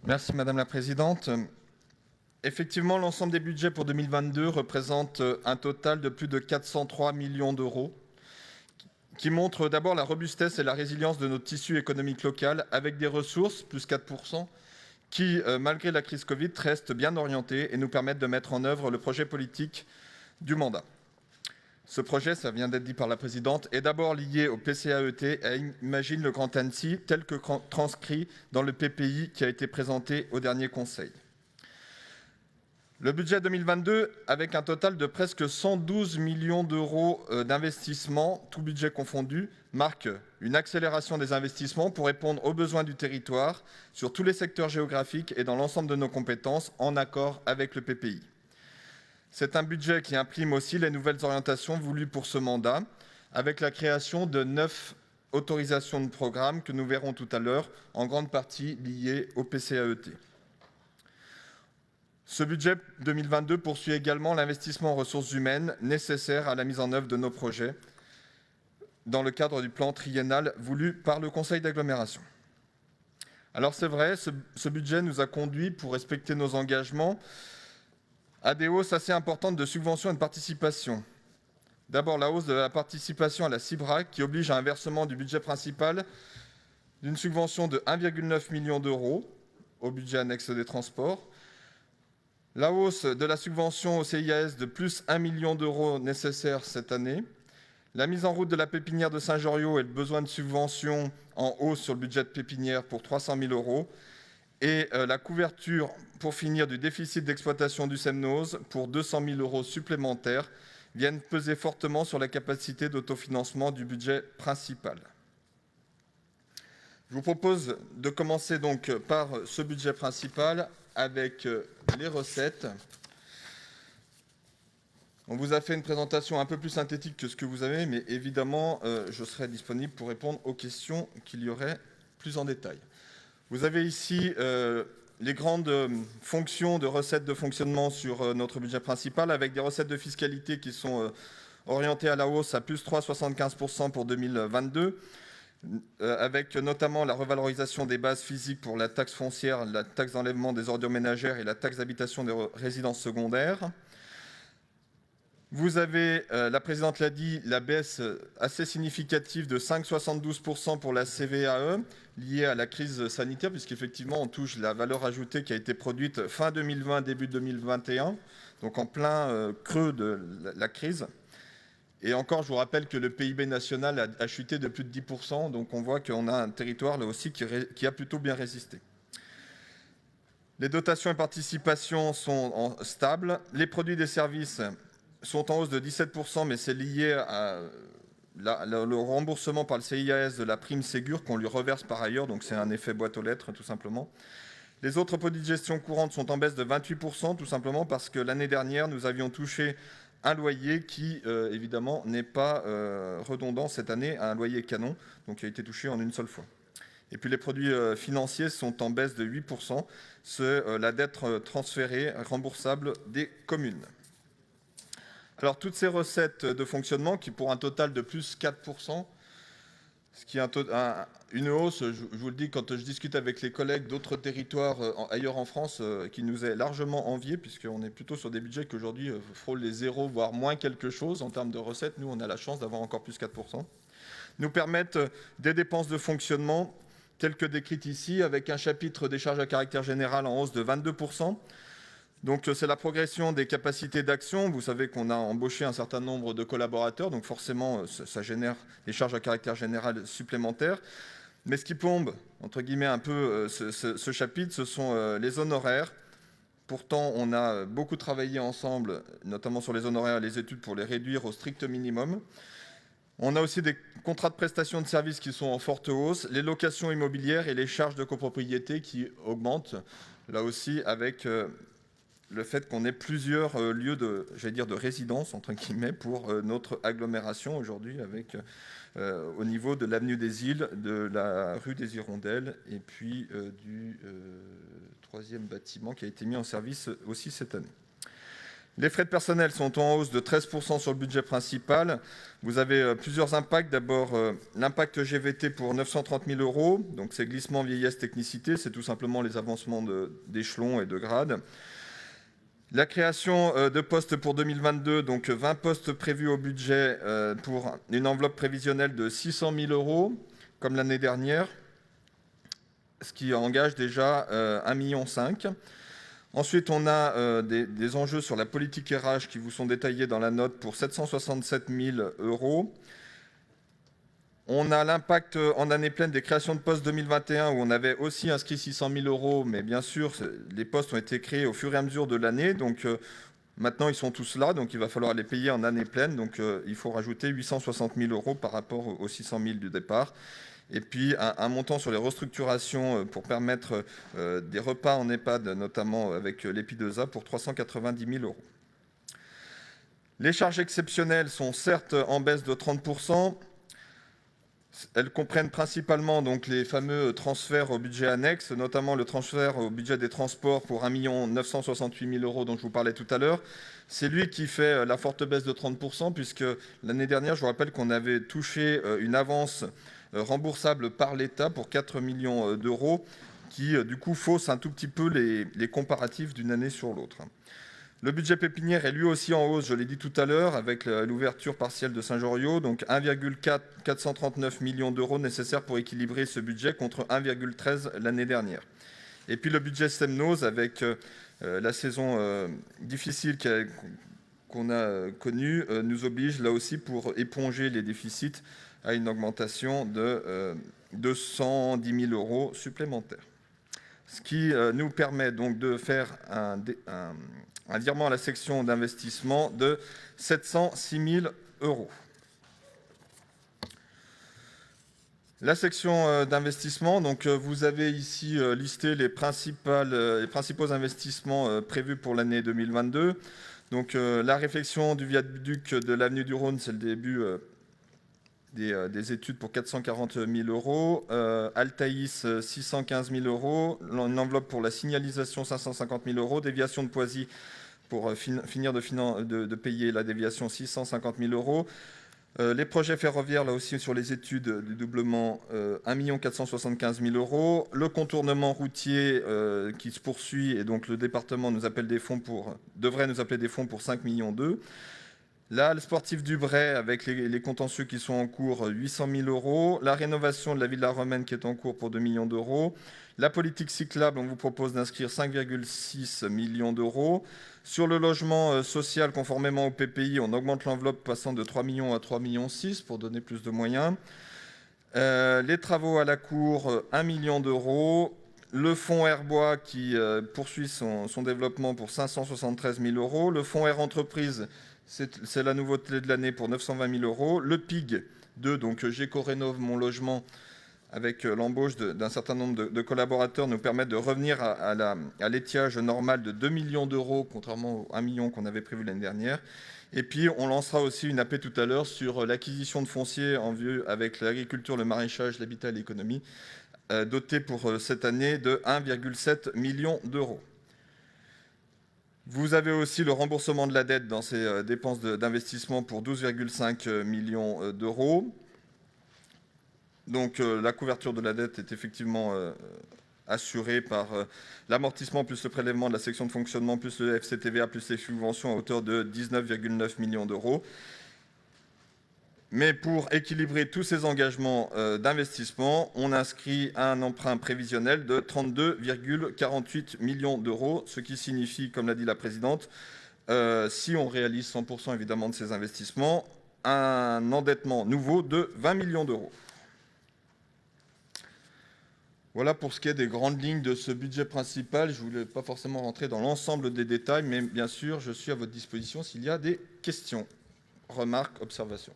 Merci Madame la Présidente. Effectivement, l'ensemble des budgets pour 2022 représente un total de plus de 403 millions d'euros, qui montre d'abord la robustesse et la résilience de notre tissu économique local, avec des ressources, plus 4%, qui, malgré la crise Covid, restent bien orientées et nous permettent de mettre en œuvre le projet politique du mandat. Ce projet, ça vient d'être dit par la Présidente, est d'abord lié au PCAET et à Imagine le Grand Annecy, tel que transcrit dans le PPI qui a été présenté au dernier Conseil. Le budget 2022, avec un total de presque 112 millions d'euros d'investissement, tout budget confondu, marque une accélération des investissements pour répondre aux besoins du territoire sur tous les secteurs géographiques et dans l'ensemble de nos compétences, en accord avec le PPI. C'est un budget qui imprime aussi les nouvelles orientations voulues pour ce mandat, avec la création de 9 autorisations de programme que nous verrons tout à l'heure, en grande partie liées au PCAET. Ce budget 2022 poursuit également l'investissement en ressources humaines nécessaire à la mise en œuvre de nos projets dans le cadre du plan triennal voulu par le Conseil d'agglomération. Alors c'est vrai, ce budget nous a conduit, pour respecter nos engagements, à des hausses assez importantes de subventions et de participation. D'abord, la hausse de la participation à la CIBRAC qui oblige à un versement du budget principal d'une subvention de 1,9 million d'euros au budget annexe des transports. La hausse de la subvention au CIAS de plus 1 million d'euros nécessaire cette année. La mise en route de la pépinière de Saint-Joriot et le besoin de subventions en hausse sur le budget de pépinière pour 300 000 euros. Et la couverture, pour finir, du déficit d'exploitation du Semnoz pour 200 000 euros supplémentaires viennent peser fortement sur la capacité d'autofinancement du budget principal. Je vous propose de commencer donc par ce budget principal avec les recettes. On vous a fait une présentation un peu plus synthétique que ce que vous avez, mais évidemment, je serai disponible pour répondre aux questions qu'il y aurait plus en détail. Vous avez ici les grandes fonctions de recettes de fonctionnement sur notre budget principal, avec des recettes de fiscalité qui sont orientées à la hausse à plus 3,75% pour 2022, avec notamment la revalorisation des bases physiques pour la taxe foncière, la taxe d'enlèvement des ordures ménagères et la taxe d'habitation des résidences secondaires. Vous avez, la présidente l'a dit, la baisse assez significative de 5,72% pour la CVAE liée à la crise sanitaire, puisqu'effectivement on touche la valeur ajoutée qui a été produite fin 2020, début 2021, donc en plein creux de la crise. Et encore, je vous rappelle que le PIB national a chuté de plus de 10%, donc on voit qu'on a un territoire là aussi qui a plutôt bien résisté. Les dotations et participations sont stables. Les produits des services sont en hausse de 17%, mais c'est lié à le remboursement par le CIAS de la prime Ségur qu'on lui reverse par ailleurs, donc c'est un effet boîte aux lettres tout simplement. Les autres produits de gestion courante sont en baisse de 28%, tout simplement parce que l'année dernière, nous avions touché un loyer qui, évidemment, n'est pas redondant cette année, un loyer canon, donc qui a été touché en une seule fois. Et puis les produits financiers sont en baisse de 8%, c'est la dette transférée remboursable des communes. Alors toutes ces recettes de fonctionnement qui pour un total de plus 4%, ce qui est une hausse, je vous le dis quand je discute avec les collègues d'autres territoires ailleurs en France qui nous est largement envié puisqu'on est plutôt sur des budgets qui aujourd'hui frôlent les zéros, voire moins quelque chose en termes de recettes. Nous, on a la chance d'avoir encore plus 4%. Nous permettent des dépenses de fonctionnement telles que décrites ici avec un chapitre des charges à caractère général en hausse de 22%. Donc c'est la progression des capacités d'action. Vous savez qu'on a embauché un certain nombre de collaborateurs, donc forcément ça génère des charges à caractère général supplémentaires. Mais ce qui plombe, entre guillemets, un peu ce chapitre, ce sont les honoraires. Pourtant, on a beaucoup travaillé ensemble, notamment sur les honoraires et les études, pour les réduire au strict minimum. On a aussi des contrats de prestation de services qui sont en forte hausse, les locations immobilières et les charges de copropriété qui augmentent, là aussi avec le fait qu'on ait plusieurs lieux de, de résidence, entre guillemets, pour notre agglomération aujourd'hui, avec au niveau de l'avenue des Îles, de la rue des Hirondelles, et puis du troisième bâtiment qui a été mis en service aussi cette année. Les frais de personnel sont en hausse de 13% sur le budget principal. Vous avez plusieurs impacts. D'abord, l'impact GVT pour 930 000 euros. Donc, c'est glissement, vieillesse, technicité. C'est tout simplement les avancements d'échelons et de grades. La création de postes pour 2022, donc 20 postes prévus au budget pour une enveloppe prévisionnelle de 600 000 euros, comme l'année dernière, ce qui engage déjà 1,5 million. Ensuite, on a des enjeux sur la politique RH qui vous sont détaillés dans la note pour 767 000 euros. On a l'impact en année pleine des créations de postes 2021 où on avait aussi inscrit 600 000 euros, mais bien sûr, les postes ont été créés au fur et à mesure de l'année. Donc maintenant, ils sont tous là, donc il va falloir les payer en année pleine. Donc il faut rajouter 860 000 euros par rapport aux 600 000 du départ. Et puis un montant sur les restructurations pour permettre des repas en EHPAD, notamment avec l'EPI2A, pour 390 000 euros. Les charges exceptionnelles sont certes en baisse de 30%. Elles comprennent principalement donc les fameux transferts au budget annexe, notamment le transfert au budget des transports pour 1 968 000 euros dont je vous parlais tout à l'heure. C'est lui qui fait la forte baisse de 30%, puisque l'année dernière, je vous rappelle qu'on avait touché une avance remboursable par l'État pour 4 millions d'euros, qui du coup fausse un tout petit peu les comparatifs d'une année sur l'autre. Le budget pépinière est lui aussi en hausse, je l'ai dit tout à l'heure, avec l'ouverture partielle de Saint-Joriot, donc 1,439 millions d'euros nécessaires pour équilibrer ce budget contre 1,13 l'année dernière. Et puis le budget SEMNOS, avec la saison difficile qu'on a connue, nous oblige là aussi pour éponger les déficits à une augmentation de 210 000 euros supplémentaires. Ce qui nous permet donc de faire un virement à la section d'investissement de 706 000 euros. La section d'investissement, donc vous avez ici listé les principaux investissements prévus pour l'année 2022. Donc la réfection du viaduc de l'avenue du Rhône, c'est le début des études pour 440 000 euros. Altaïs, 615 000 euros. Une enveloppe pour la signalisation, 550 000 euros. Déviation de Poisy, pour finir de payer la déviation, 650 000 euros. Les projets ferroviaires, là aussi, sur les études du doublement, 1 475 000 euros. Le contournement routier qui se poursuit, et donc le département devrait nous appeler des fonds pour 5 millions d'euros. Là, le sportif du Bray, avec les contentieux qui sont en cours, 800 000 euros. La rénovation de la Villa Romaine qui est en cours pour 2 millions d'euros. La politique cyclable, on vous propose d'inscrire 5,6 millions d'euros. Sur le logement social, conformément au PPI, on augmente l'enveloppe passant de 3 millions à 3,6 millions pour donner plus de moyens. Les travaux à la cour, 1 million d'euros. Le fonds Airbois qui poursuit son développement pour 573 000 euros. Le fonds Air Entreprise, c'est la nouveauté de l'année pour 920 000 euros. Le PIG 2, donc Géco-Rénov' Mon Logement, avec l'embauche d'un certain nombre de collaborateurs, nous permet de revenir à l'étiage normal de 2 millions d'euros, contrairement aux 1 million qu'on avait prévu l'année dernière. Et puis, on lancera aussi une AP tout à l'heure sur l'acquisition de foncier en vue avec l'agriculture, le maraîchage, l'habitat et l'économie, doté pour cette année de 1,7 million d'euros. Vous avez aussi le remboursement de la dette dans ces dépenses d'investissement pour 12,5 millions d'euros. Donc la couverture de la dette est effectivement assurée par l'amortissement plus le prélèvement de la section de fonctionnement plus le FCTVA plus les subventions à hauteur de 19,9 millions d'euros. Mais pour équilibrer tous ces engagements d'investissement, on inscrit un emprunt prévisionnel de 32,48 millions d'euros, ce qui signifie, comme l'a dit la présidente, si on réalise 100% évidemment de ces investissements, un endettement nouveau de 20 millions d'euros. Voilà pour ce qui est des grandes lignes de ce budget principal. Je ne voulais pas forcément rentrer dans l'ensemble des détails, mais bien sûr, je suis à votre disposition s'il y a des questions, remarques, observations.